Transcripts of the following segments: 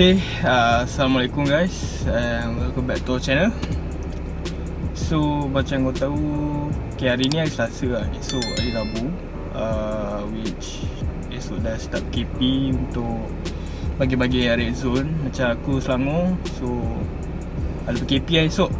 Assalamualaikum guys, welcome back to our channel. So macam kau tahu, hari ni hari Selasa lah, esok hari Rabu, which esok dah start KP untuk bagi-bagi red zone. Macam aku Selangor, so ada PKP lah esok.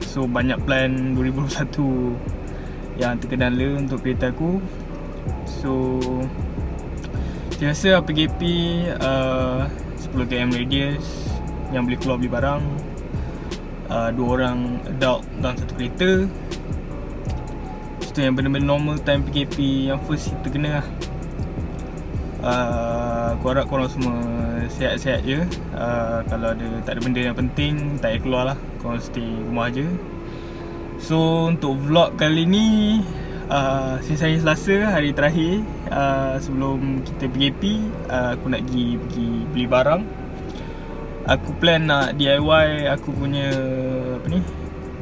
So banyak plan 2021 yang terkendala untuk kereta aku. So biasa PKP 10 km radius yang boleh keluar beli barang, 2 orang adult dalam satu kereta. Itu yang benar-benar normal time PKP yang first kita kena lah. Aku harap korang semua sihat-sihat je. Kalau tak ada benda yang penting, tak payah keluar lah, korang stay rumah je. So untuk vlog kali ni, since hari Selasa, hari terakhir sebelum kita PKP, aku nak pergi beli barang. Aku plan nak DIY aku punya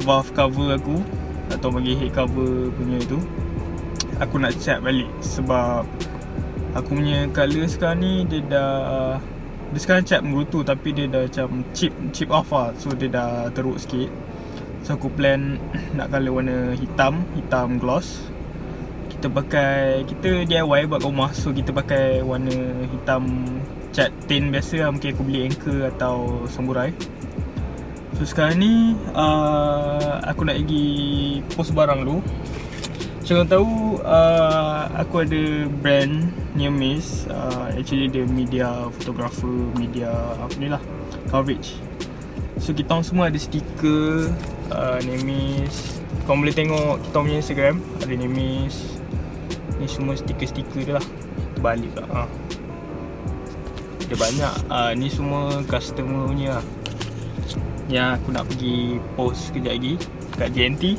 valve cover aku, atau bagi head cover punya tu. Aku nak cat balik sebab aku punya colour sekarang ni dia sekarang cat menggerutu, tapi dia dah macam chip off lah. So dia dah teruk sikit. So aku plan nak colour warna hitam gloss. Kita DIY buat kat rumah. So kita pakai warna hitam cat tin biasa lah. Mungkin aku beli Anchor atau Samurai. So sekarang ni aku nak pergi post barang dulu. Macam korang tahu, aku ada brand Nemis. Actually dia media photographer, media coverage. So kita orang semua ada stiker Nemis. Korang boleh tengok kita punya Instagram, ada Nemis. Ni semua stiker-stiker dia lah. Terbalik lah. Dia banyak. Ni semua customer punya lah, yang aku nak pergi post kejap lagi kat JNT.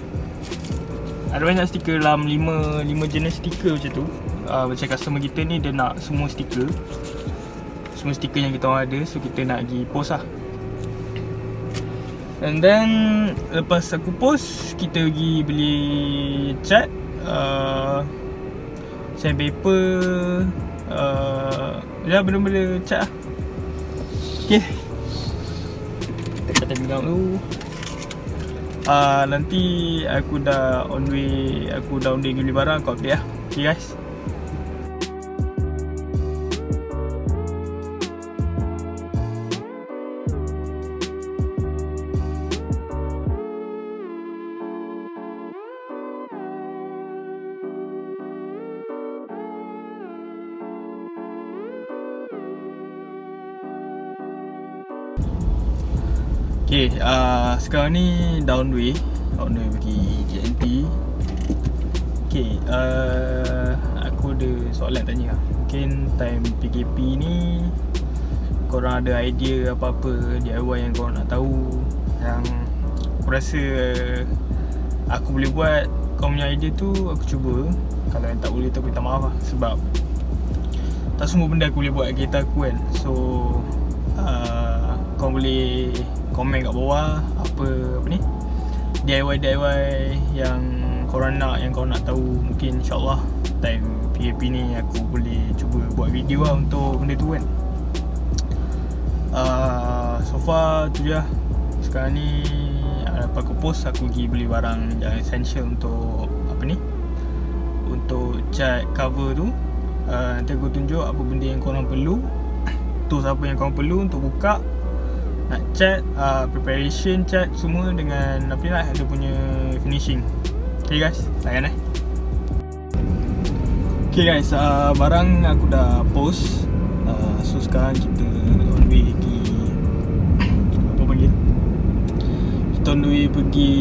Ada banyak stiker, dalam 5 jenis stiker macam tu. Macam customer kita ni dia nak semua stiker yang kita orang ada. So kita nak pergi post lah. And then lepas aku post, kita pergi beli cat, sandpaper, benda-benda cat lah. Okay, kita bilang dulu. Nanti aku dah on way pergi beli barang, aku update lah. Okay guys. Okay, sekarang ni down way pergi JNT. Okay, aku ada soalan tanya lah. Mungkin time PKP ni korang ada idea apa-apa DIY yang korang nak tahu, yang aku rasa aku boleh buat. Korang punya idea tu aku cuba. Kalau yang tak boleh tu aku minta maaf lah. Sebab tak semua benda aku boleh buat kat kereta aku kan. So korang boleh komen kat bawah apa DIY yang korang nak tahu. Mungkin insyaAllah time PKP ni aku boleh cuba buat video lah untuk benda tu kan. So far tu je lah. Sekarang ni lepas aku post, aku pergi beli barang yang essential untuk untuk cat cover tu. Nanti aku tunjuk apa benda yang korang perlu, tools apa yang korang perlu untuk buka, nak cat, preparation cat semua dengan dia punya finishing. Okay guys, layan Okay guys, barang aku dah post. So sekarang kita on way pergi kita on way pergi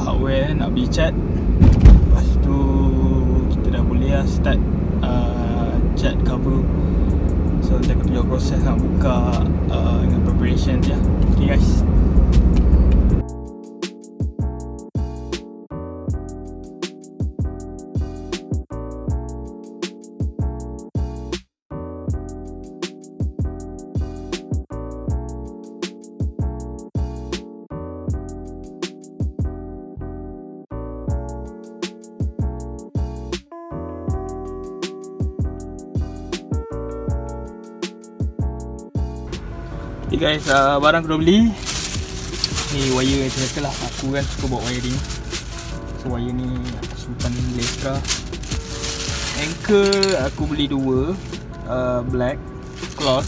hardware nak beli cat. Lepas tu kita dah boleh lah start cat cover. So nanti aku tunjuk proses nak buka dengan preparation je. Okay guys. Okay guys, barang aku dah beli. Ni wire macam biasa lah. Aku kan suka buat wiring. So wire ni aku simpan extra. Anchor aku beli 2 black cloth.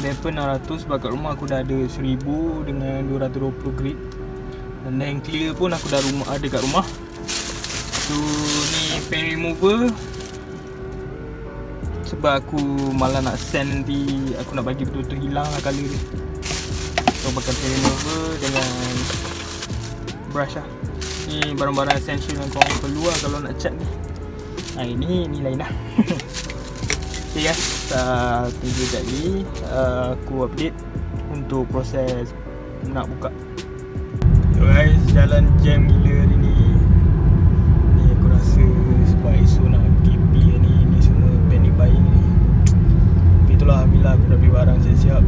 Damper 600 sebab kat rumah aku dah ada 1000 dengan 220 grit. Dan yang clear pun aku dah ada kat rumah. So ni pen remover. Sebab aku malah nak sand nanti, aku nak bagi betul-betul hilang lah colour dia. So pakai pen remover dengan brush lah. Ni barang-barang essential yang korang perlu lah kalau nak cat ni. Ini lain lah. Okay guys, tunggu sekejap lagi aku update untuk proses nak buka. So guys, jalan jam gila hari ni. Ni aku rasa sebab esok nak KP ni semua panic buying ni. Tapi itulah, alhamdulillah aku dah beli barang siap-siap.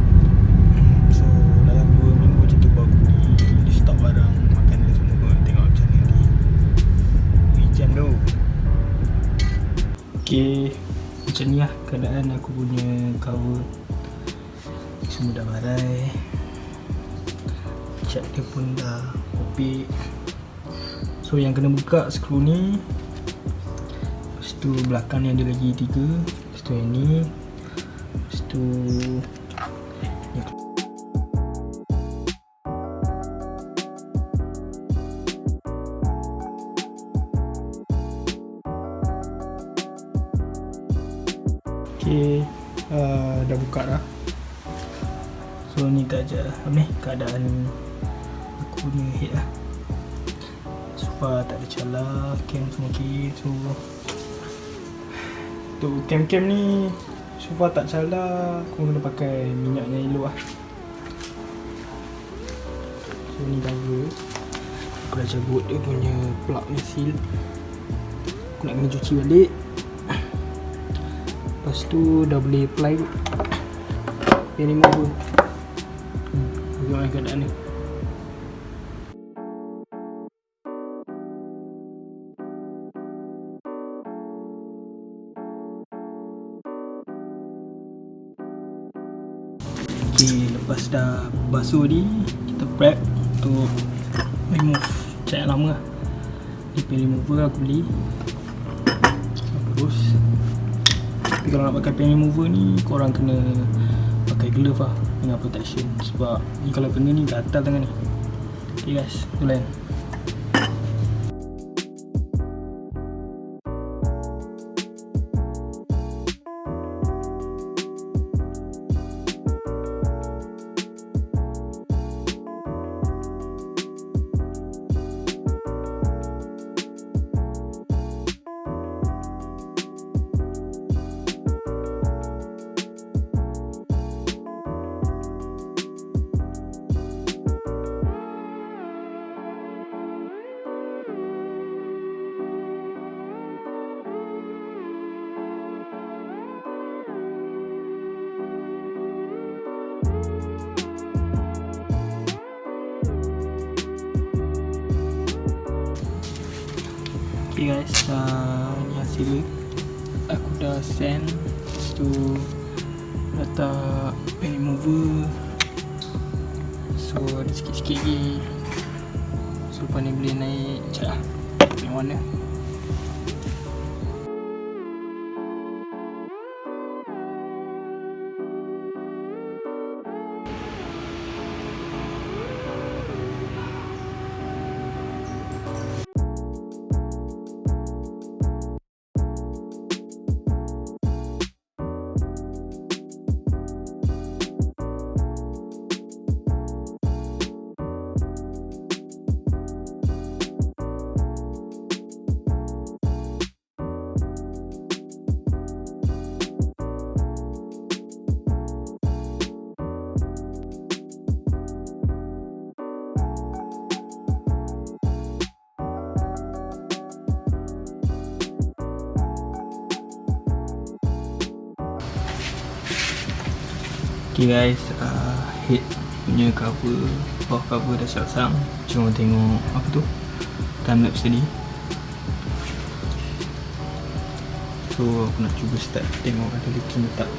So dalam 2 minggu macam tu baru pergi stok barang, makanan semua pun tengok macam ni nanti. Hujan tu. Okay, macam ni lah keadaan aku punya cover. Semua dah barai. Cat dia pun dah opik. So yang kena buka skru ni. Lepas tu belakang ni ada lagi 3. Lepas tu yang ni. Lepas tu yang okay, dah buka dah. So ni keadaan aku punya head lah. Sofa tak ada calar, cam semua okey. So untuk cam ni sofa tak calar, aku kena pakai minyaknya elok lah. So ni cover. Aku dah cabut dia punya plug ni, seal. Aku nak kena cuci balik. Lepas tu dah boleh apply pen remover. Tengok keadaan ni. Okay, lepas dah basuh ni, kita prep untuk remove cat yang lama lah. Ni pen remover aku beli. Terus tapi kalau nak pakai pen remover ni, korang kena pakai glove lah dengan protection. Sebab ni kalau kena ni gatal tangan ni. Okay guys, mulain. Okay guys, ni hasil dia. Aku dah sand. Lepas tu letak pen remover. So ada sikit-sikit lagi. So lepas ni boleh naik cat lah yang warna. Okay guys, head punya cover, bawah cover dah siap pasang. Cuma tengok apa tu, timelapse tadi. So aku nak cuba start, tengok ada leaking tak.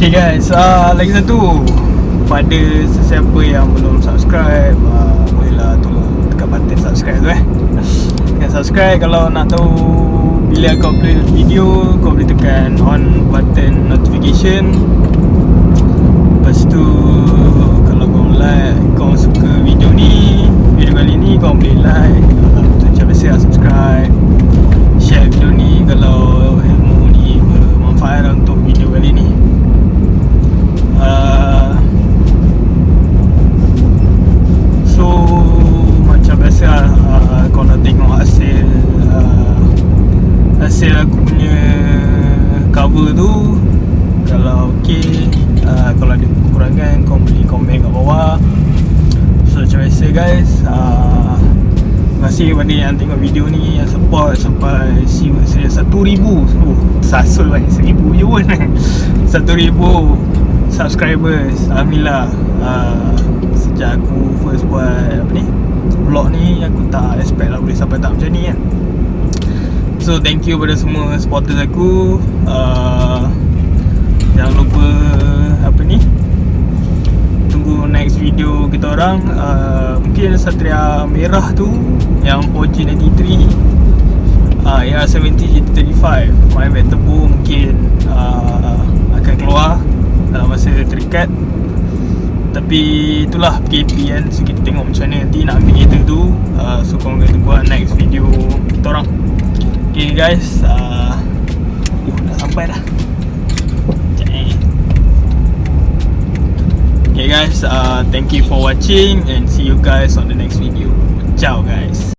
Okay guys, lagi satu, pada sesiapa yang belum subscribe, bolehlah tolong tekan button subscribe tu tekan subscribe. Kalau nak tahu bila aku upload video, kau boleh tekan on button notification. Lepas tu kalau kau like, kau suka video kali ni, kau boleh like, macam biasa subscribe, share video ni kalau ilmu ni bermanfaat untuk video kali ni. So macam biasa, kau nak tengok hasil aku punya cover tu. Kalau okey, kalau ada kekurangan, kau boleh komen kat bawah. So macam biasa guys, terima kasih kepada yang tengok video ni, yang support sampai serius 1,000. Sasul banyak 1,000 je pun 1,000 subscribers. Alhamdulillah. Sejak aku first buat vlog ni, aku tak expect lah boleh sampai tak macam ni kan. So thank you pada semua supporters aku. Jangan lupa tunggu next video kita orang. Mungkin Satria merah tu yang 4G93, yang 70G35 main bag tebu mungkin akan keluar dalam masa terdekat. Tapi itulah PKP kan, so kita tengok macam mana nanti nak ambil kereta tu. So korang kena tunggu next video kita orang. Okay guys, dah sampai dah. Okay guys, thank you for watching and see you guys on the next video. Ciao guys.